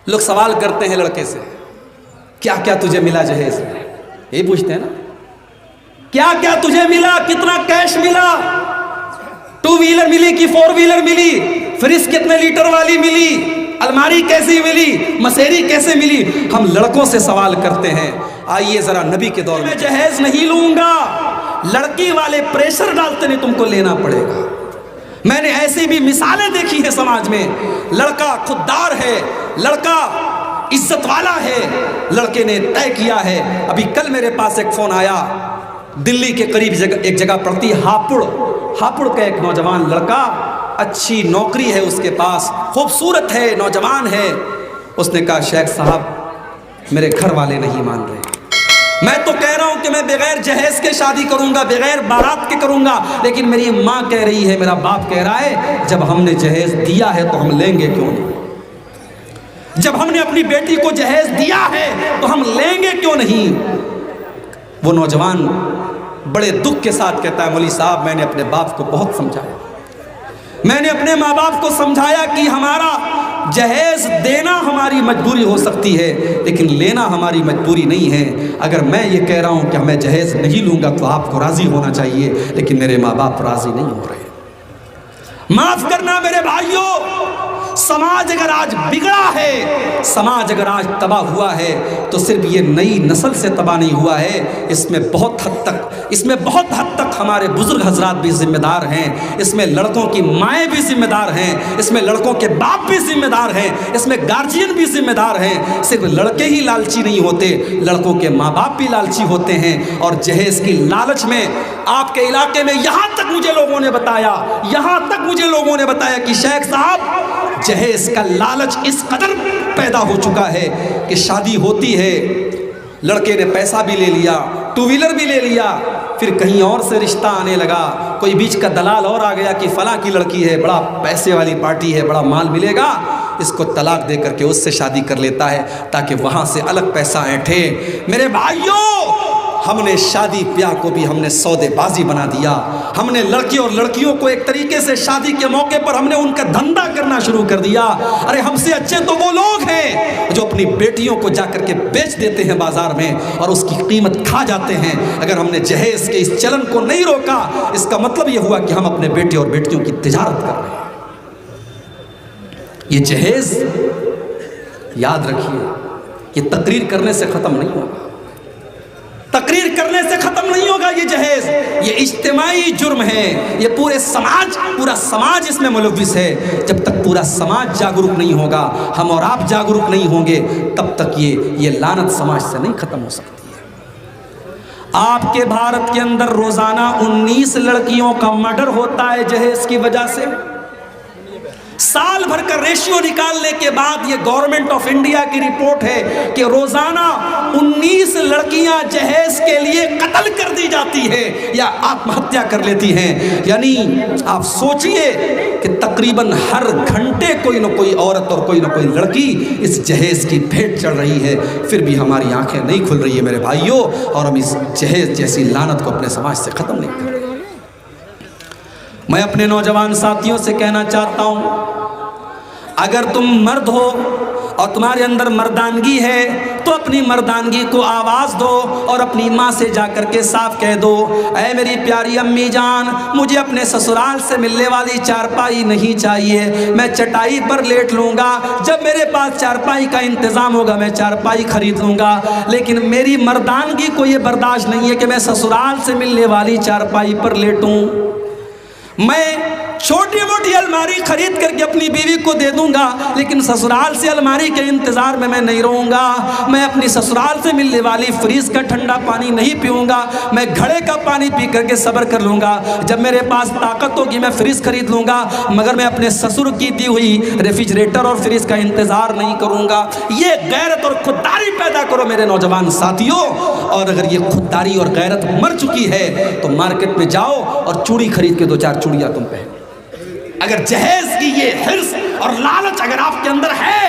لوگ سوال کرتے ہیں لڑکے سے، کیا کیا تجھے ملا جہیز میں؟ یہی پوچھتے ہیں نا، کیا کیا تجھے ملا، کتنا کیش ملا، 2 ویلر ملی کہ 4 ویلر ملی، فریج کتنے لیٹر والی ملی، الماری کیسی ملی، مسیری کیسے ملی؟ ہم لڑکوں سے سوال کرتے ہیں۔ آئیے ذرا نبی کے دور میں جہیز نہیں لوں گا، لڑکی والے پریشر ڈالتے نہیں، تم کو لینا پڑے گا۔ میں نے ایسی بھی مثالیں دیکھی ہیں سماج میں، لڑکا خوددار ہے، لڑکا عزت والا ہے، لڑکے نے طے کیا ہے۔ ابھی کل میرے پاس ایک فون آیا، دلی کے قریب ایک جگہ پڑتی ہاپڑ کا ایک نوجوان لڑکا، اچھی نوکری ہے اس کے پاس، خوبصورت ہے، نوجوان ہے۔ اس نے کہا شیخ صاحب میرے گھر والے نہیں مان رہے، میں تو کہہ رہا ہوں کہ میں بغیر جہیز کے شادی کروں گا، بغیر بارات کے کروں گا، لیکن میری ماں کہہ رہی ہے، میرا باپ کہہ رہا ہے جب ہم نے جہیز دیا ہے تو ہم لیں گے کیوں نہیں؟ جب ہم نے اپنی بیٹی کو جہیز دیا ہے تو ہم لیں گے کیوں نہیں؟ وہ نوجوان بڑے دکھ کے ساتھ کہتا ہے مولوی صاحب میں نے اپنے باپ کو بہت سمجھایا، میں نے اپنے ماں باپ کو سمجھایا کہ ہمارا جہیز دینا ہماری مجبوری ہو سکتی ہے لیکن لینا ہماری مجبوری نہیں ہے۔ اگر میں یہ کہہ رہا ہوں کہ میں جہیز نہیں لوں گا تو آپ کو راضی ہونا چاہیے، لیکن میرے ماں باپ راضی نہیں ہو رہے۔ معاف کرنا میرے بھائیوں، سماج اگر آج بگڑا ہے، سماج اگر آج تباہ ہوا ہے تو صرف یہ نئی نسل سے تباہ نہیں ہوا ہے، اس میں بہت حد تک ہمارے بزرگ حضرات بھی ذمہ دار ہیں، اس میں لڑکوں کی مائیں بھی ذمہ دار ہیں، اس میں لڑکوں کے باپ بھی ذمہ دار ہیں، اس میں گارجین بھی ذمہ دار ہیں۔ صرف لڑکے ہی لالچی نہیں ہوتے، لڑکوں کے ماں باپ بھی لالچی ہوتے ہیں، اور جہیز کی لالچ میں آپ کے علاقے میں یہاں تک مجھے لوگوں نے بتایا کہ شیخ صاحب جہیز کا لالچ اس قدر پیدا ہو چکا ہے کہ شادی ہوتی ہے، لڑکے نے پیسہ بھی لے لیا، 2 ویلر بھی لے لیا، پھر کہیں اور سے رشتہ آنے لگا، کوئی بیچ کا دلال اور آ گیا کہ فلاں کی لڑکی ہے، بڑا پیسے والی پارٹی ہے، بڑا مال ملے گا، اس کو طلاق دے کر کے اس سے شادی کر لیتا ہے تاکہ وہاں سے الگ پیسہ اینٹھے۔ میرے بھائیوں، ہم نے شادی بیاہ کو بھی ہم نے سودے بازی بنا دیا، ہم نے لڑکی اور لڑکیوں کو ایک طریقے سے شادی کے موقع پر ہم نے ان کا دھندا کرنا شروع کر دیا۔ ارے ہم سے اچھے تو وہ لوگ ہیں جو اپنی بیٹیوں کو جا کر کے بیچ دیتے ہیں بازار میں اور اس کی قیمت کھا جاتے ہیں۔ اگر ہم نے جہیز کے اس چلن کو نہیں روکا، اس کا مطلب یہ ہوا کہ ہم اپنے بیٹے اور بیٹیوں کی تجارت کر رہے ہیں۔ یہ جہیز یاد رکھیے، یہ تقریر کرنے سے ختم نہیں ہوگا، تقریر کرنے سے ختم نہیں ہوگا یہ جہیز، یہ اجتماعی جرم ہے، یہ پورا سماج اس میں ملوث ہے۔ جب تک پورا سماج جاگروک نہیں ہوگا، ہم اور آپ جاگروک نہیں ہوں گے، تب تک یہ لعنت سماج سے نہیں ختم ہو سکتی ہے۔ آپ کے بھارت کے اندر روزانہ 19 لڑکیوں کا مرڈر ہوتا ہے جہیز کی وجہ سے۔ سال بھر کا ریشیو نکالنے کے بعد یہ گورنمنٹ آف انڈیا کی رپورٹ ہے کہ روزانہ 19 لڑکیاں جہیز کے لیے قتل کر دی جاتی ہیں یا آتم ہتیا کر لیتی ہیں۔ یعنی آپ سوچئے کہ تقریباً ہر گھنٹے کوئی نہ کوئی عورت اور کوئی نہ کوئی لڑکی اس جہیز کی بھیٹ چڑھ رہی ہے، پھر بھی ہماری آنکھیں نہیں کھل رہی ہے میرے بھائیوں، اور ہم اس جہیز جیسی لعنت کو اپنے سماج سے ختم نہیں کر رہے۔ میں اپنے نوجوان ساتھیوں سے کہنا چاہتا ہوں، اگر تم مرد ہو اور تمہارے اندر مردانگی ہے تو اپنی مردانگی کو آواز دو اور اپنی ماں سے جا کر کے صاف کہہ دو، اے میری پیاری امی جان، مجھے اپنے سسرال سے ملنے والی چارپائی نہیں چاہیے، میں چٹائی پر لیٹ لوں گا، جب میرے پاس چارپائی کا انتظام ہوگا میں چارپائی خرید لوں گا، لیکن میری مردانگی کو یہ برداشت نہیں ہے کہ میں سسرال سے ملنے والی چارپائی پر لیٹوں۔ میں چھوٹی موٹی الماری خرید کر کے اپنی بیوی کو دے دوں گا، لیکن سسرال سے الماری کے انتظار میں نہیں رہوں گا، میں اپنی سسرال سے ملنے والی فریز کا ٹھنڈا پانی نہیں پیوں گا، میں گھڑے کا پانی پی کر کے صبر کر لوں گا، جب میرے پاس طاقت ہوگی میں فریز خرید لوں گا، مگر میں اپنے سسر کی دی ہوئی ریفریجریٹر اور فریز کا انتظار نہیں کروں گا۔ یہ غیرت اور خودداری پیدا کرو میرے نوجوان ساتھیوں، اور اگر یہ خودداری اور غیرت مر چکی ہے تو مارکیٹ میں جاؤ اور چوڑی خرید کے 2-4 چوڑیاں تم پہنو۔ اگر جہیز کی یہ حرص اور لالچ اگر آپ کے اندر ہے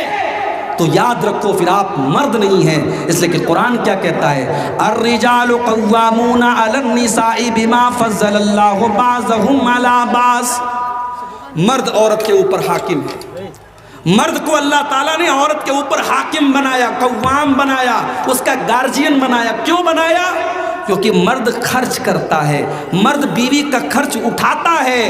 تو یاد رکھو پھر آپ مرد نہیں ہیں، اس لیے کہ قرآن کیا کہتا ہے، الرجال قوامون علی النساء بما فضل اللہ بعضهم علی بعض، مرد عورت کے اوپر حاکم ہے، مرد کو اللہ تعالیٰ نے عورت کے اوپر حاکم بنایا، قوام بنایا، اس کا گارجین بنایا۔ کیوں بنایا؟ کیونکہ مرد خرچ کرتا ہے، مرد بیوی کا خرچ اٹھاتا ہے۔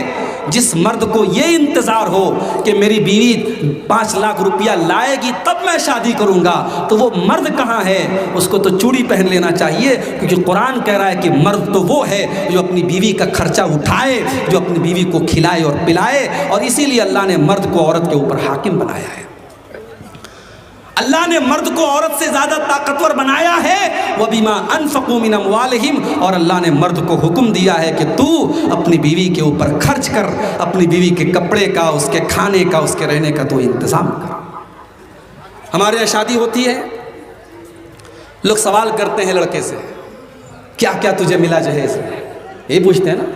جس مرد کو یہ انتظار ہو کہ میری بیوی 5 لاکھ روپیہ لائے گی تب میں شادی کروں گا، تو وہ مرد کہاں ہے؟ اس کو تو چوڑی پہن لینا چاہیے، کیونکہ قرآن کہہ رہا ہے کہ مرد تو وہ ہے جو اپنی بیوی کا خرچہ اٹھائے، جو اپنی بیوی کو کھلائے اور پلائے، اور اسی لیے اللہ نے مرد کو عورت کے اوپر حاکم بنایا ہے۔ اللہ نے مرد کو عورت سے زیادہ طاقتور بنایا ہے، وَبِمَا أَنفَقُوا مِنْ أَمْوَالِهِمْ، اور اللہ نے مرد کو حکم دیا ہے کہ تو اپنی بیوی کے اوپر خرچ کر، اپنی بیوی کے کپڑے کا، اس کے کھانے کا، اس کے رہنے کا تو انتظام کر۔ ہمارے یہاں شادی ہوتی ہے، لوگ سوال کرتے ہیں لڑکے سے، کیا کیا تجھے ملا جہیز میں؟ یہ پوچھتے ہیں نا،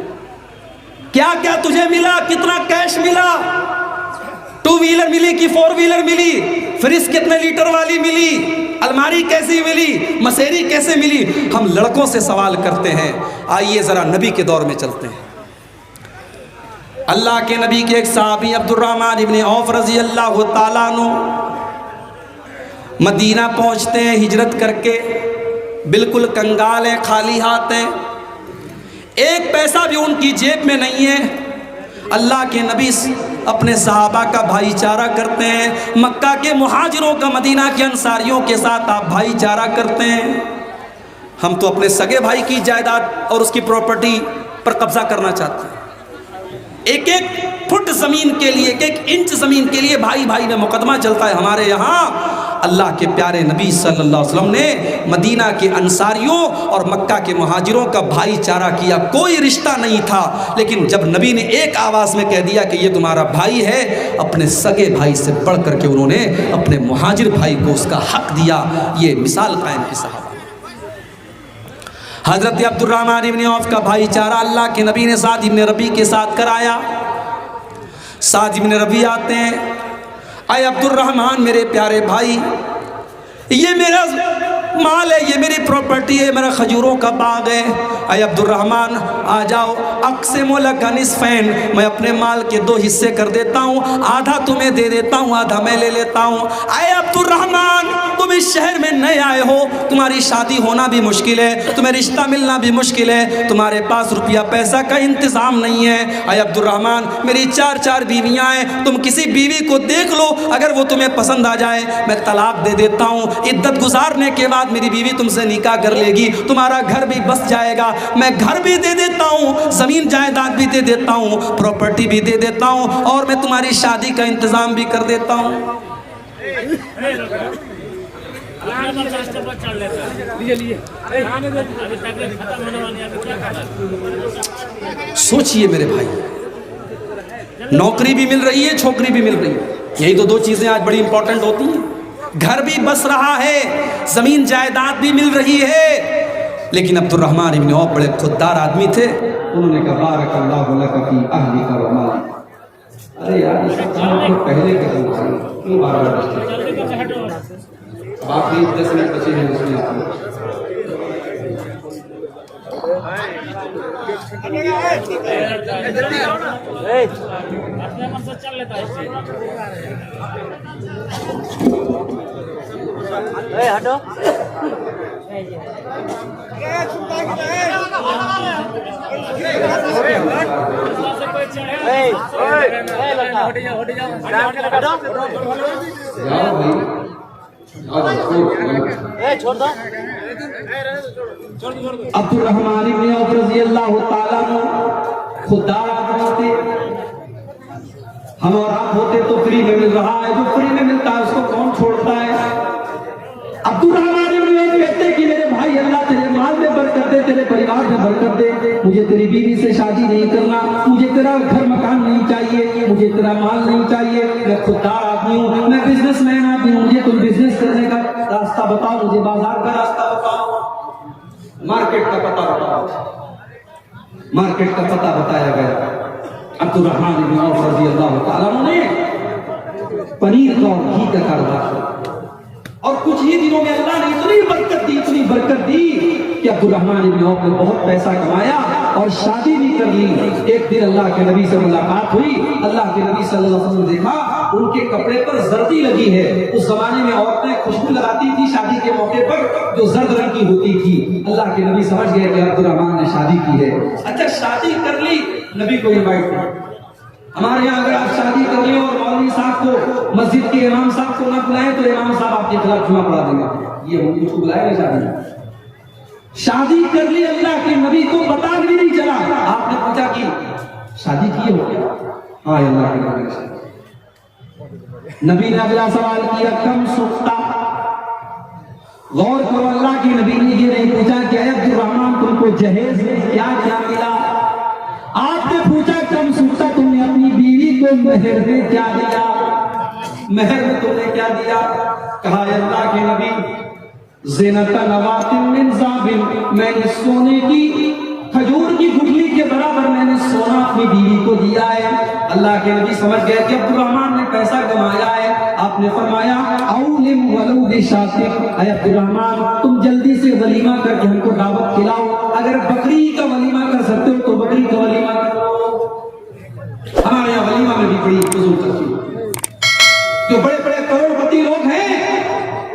کیا کیا تجھے ملا، کتنا کیش ملا، 2 ویلر ملی کہ 4 ویلر ملی، فریج کتنے لیٹر والی ملی، الماری کیسی ملی، مسیری کیسے ملی؟ ہم لڑکوں سے سوال کرتے ہیں۔ آئیے ذرا نبی کے دور میں چلتے ہیں۔ اللہ کے نبی کے ایک صحابی عبد الرحمن ابن عوف رضی اللہ تعالیٰ عنہ مدینہ پہنچتے ہیں ہجرت کر کے، بالکل کنگال ہیں، خالی ہاتھ ہیں، ایک پیسہ بھی ان کی جیب میں نہیں ہے۔ اللہ کے نبی اپنے صحابہ کا بھائی چارہ کرتے ہیں، مکہ کے مہاجروں کا مدینہ کے انصاریوں کے ساتھ آپ بھائی چارہ کرتے ہیں۔ ہم تو اپنے سگے بھائی کی جائیداد اور اس کی پراپرٹی پر قبضہ کرنا چاہتے ہیں۔ ایک ایک فٹ زمین کے لیے، ایک ایک انچ زمین کے لیے بھائی بھائی میں مقدمہ چلتا ہے ہمارے یہاں۔ اللہ کے پیارے نبی صلی اللہ علیہ وسلم نے مدینہ کے انصاریوں اور مکہ کے مہاجروں کا بھائی چارہ کیا، کوئی رشتہ نہیں تھا، لیکن جب نبی نے ایک آواز میں کہہ دیا کہ یہ تمہارا بھائی ہے، اپنے سگے بھائی سے بڑھ کر کے انہوں نے اپنے مہاجر بھائی کو اس کا حق دیا۔ یہ مثال قائم کی صحابہ۔ حضرت عبد الرحمن ابن عوف کا بھائی چارہ اللہ کے نبی نے سعد ابن ربیع کے ساتھ کرایا۔ سعد ابن ربیع آتے ہیں، اے عبد الرحمن میرے پیارے بھائی، یہ میرا مال ہے، یہ میری پراپرٹی ہے، میرا کھجوروں کا باغ ہے، اے عبد الرحمن آ جاؤ، اقسم لک نصفین، میں اپنے مال کے 2 حصے کر دیتا ہوں، آدھا تمہیں دے دیتا ہوں، آدھا میں لے لیتا ہوں۔ اے عبد الرحمن تم اس شہر میں نئے آئے ہو، تمہاری شادی ہونا بھی مشکل ہے، تمہیں رشتہ ملنا بھی مشکل ہے، تمہارے پاس روپیہ پیسہ کا انتظام نہیں ہے۔ اے عبد الرحمن میری 4 بیویاں ہیں، تم کسی بیوی کو دیکھ لو، اگر وہ تمہیں پسند آ جائے میں طلاق دے دیتا ہوں، عدت گزارنے کے بعد میری بیوی تم سے نکاح کر لے گی، تمہارا گھر بھی بس جائے گا، میں گھر بھی دے دیتا ہوں، زمین جائیداد بھی دے دیتا ہوں، پراپرٹی بھی دے دیتا ہوں، اور میں تمہاری شادی کا انتظام بھی کر دیتا ہوں۔ سوچئے میرے بھائی، نوکری بھی مل رہی ہے، چھوکری بھی مل رہی ہے، یہی تو 2 چیزیں آج بڑی امپورٹنٹ ہوتی ہیں۔ گھر بھی بس رہا ہے، زمین جائیداد بھی مل رہی ہے، لیکن عبد الرحمن ابن عوف بڑے خوددار آدمی تھے، انہوں نے کہا بارک اللہ لک فی اہلک و مالک۔ ارے یار اس کو پہلے کہہ دو، کیوں بار بار باقی 10 منٹ بچے ہیں اس میں آپ ہٹو چھوڑ دو۔ عبد الرحمن ابن عوف رضی اللہ تعالیٰ عنہ خوددار آدمی تھے۔ ہم اور آپ ہوتے تو فری میں مل رہا ہے، جو فری میں ملتا ہے اس کو کون چھوڑتا ہے؟ عبد الرحمن ابن عوف کہتے کہ میرے بھائی اللہ تیرے مال میں برکت دے، تیرے پریوار میں برکت دے، مجھے تیری بیوی سے شادی نہیں کرنا، مجھے تیرا گھر مکان نہیں چاہیے، مجھے تیرا مال نہیں چاہیے، میں خوددار آدمی ہوں، میں بزنس مین آدمی ہوں، مجھے تم بزنس کرنے کا راستہ بتاؤ، مجھے بازار کا راستہ بتاؤ، مارکیٹ کا پتہ بتاؤ۔ مارکیٹ کا پتہ بتایا گیا۔ عبد الرحمن ابن عوف رضی اللہ تعالیٰ عنہ نے پنیر کا اور گھی کا کاروبار کیا، اور کچھ ہی دنوں میں اللہ نے اتنی برکت دی کہ عبد الرحمن ابن عوف نے بہت پیسہ کمایا اور شادی بھی کر لی۔ ایک دن اللہ کے نبی سے ملاقات ہوئی، اللہ کے نبی صلی اللہ علیہ وسلم نے دیکھا ان کے کپڑے پر زردی لگی ہے. اس زمانے میں عورتیں خوشبو لگاتی تھی شادی کے موقع پر جو زرد رنگ کی ہوتی تھی. اللہ کے نبی سمجھ گئے کہ عبد الرحمن نے شادی کی ہے. اچھا شادی کر لی, نبی کو انوائٹ کیا. ہمارے یہاں اگر آپ شادی کر لیں اور مولوی صاحب کو, مسجد کے امام صاحب کو نہ بلائیں تو امام صاحب آپ کے خلاف جمعہ پڑھا دیں گے. یہ ان کو بلائے گا شادی میں. شادی کر لی, اللہ کے نبی کو پتا بھی نہیں چلا. آپ نے پوچھا کہ شادی کی ہو کیا؟ ہاں اللہ کے نبی نے. نبی نے اگلا سوال کیا کم سکتا. غور کرو, اللہ کے نبی نے یہ نہیں پوچھا کہ اے عبد الرحمن تم کو جہیز میں کیا کیا ملا. آپ نے پوچھا کم سکتا, تم نے اپنی بیوی کو مہر میں کیا دیا, مہر میں تم نے کیا دیا. کہا اے اللہ کے نبی زینت نوات من ذهب, میں نے سونے کی کھجور کی گٹھلی کے برابر میں نے سونا اپنی بیوی کو دیا ہے. اللہ کے نبی سمجھ گئے کہ عبد الرحمن نے پیسہ کمایا ہے. آپ نے فرمایا اولم ولو بشاتک, اے عبد الرحمن تم جلدی سے ولیمہ کر کے ہم کو دعوت کھلاؤ. اگر بکری کا ولیمہ کر سکتے ہو تو بکری کا ولیمہ کرو. ہمارے یہاں ولیمہ میں بھی بڑی فضول ترقی ہوتی ہے. جو بڑے بڑے کروڑ پتی لوگ ہیں,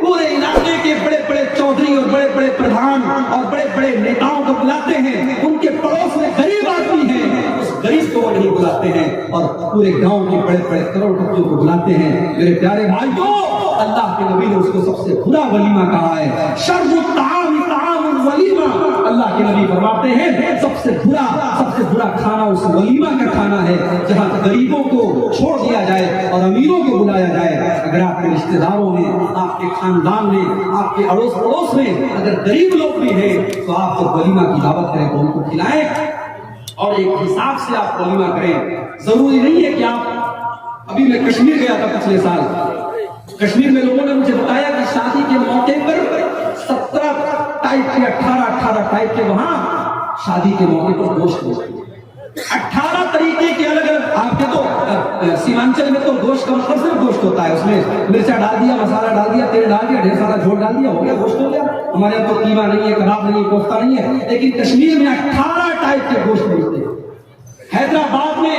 پورے علاقے کے بڑے بڑے چودھری اور بڑے بڑے پردھان اور بڑے بڑے نیتاؤں کو بلاتے ہیں. ان کے پڑوس میں غریب آدمی ہیں, اس غریب کو وہ نہیں بلاتے ہیں, اور پورے گاؤں کے بڑے بڑے کروڑ پتیوں کو بلاتے ہیں. میرے پیارے بھائیوں, اللہ کے نبی نے اس کو سب سے برا ولیمہ کہا ہے. شر الطعام طعام الولیمہ. اللہ کے نبی فرماتے ہیں سب سے برا کھانا اس ولیمہ کا کھانا ہے جہاں غریبوں کو چھوڑ دیا جائے اور امیروں کو بلایا جائے. اگر آپ کے رشتہ داروں میں, آپ کے خاندان میں, آپ کے اڑوس پڑوس میں اگر غریب لوگ بھی ہیں تو آپ جب ولیمہ کی دعوت کریں تو ان کو کھلائیں اور ایک حساب سے آپ ولیمہ کریں. ضروری نہیں ہے کہ آپ, ابھی میں کشمیر گیا تھا پچھلے سال, کشمیر میں لوگوں نے مجھے بتایا کہ شادی کے موقع پر 17 ٹائپ کے 18 ٹائپ کے وہاں شادی کے موقع پر گوشت ہوتے ہیں. 18 طریقے کے الگ الگ. آپ کے تو سیمانچل میں تو گوشت کا مطلب صرف گوشت ہوتا ہے, اس میں مرچا ڈال دیا, مسالہ ڈال دیا, تیل ڈال دیا, ڈھیر سارا جھوٹ ڈال دیا, ہو گیا گوشت ہو گیا. ہمارے یہاں تو قیمہ نہیں ہے, کباب نہیں ہے, کوفتہ نہیں ہے, لیکن کشمیر میں 18 ٹائپ کے گوشت ملتے ہیں. حیدرآباد میں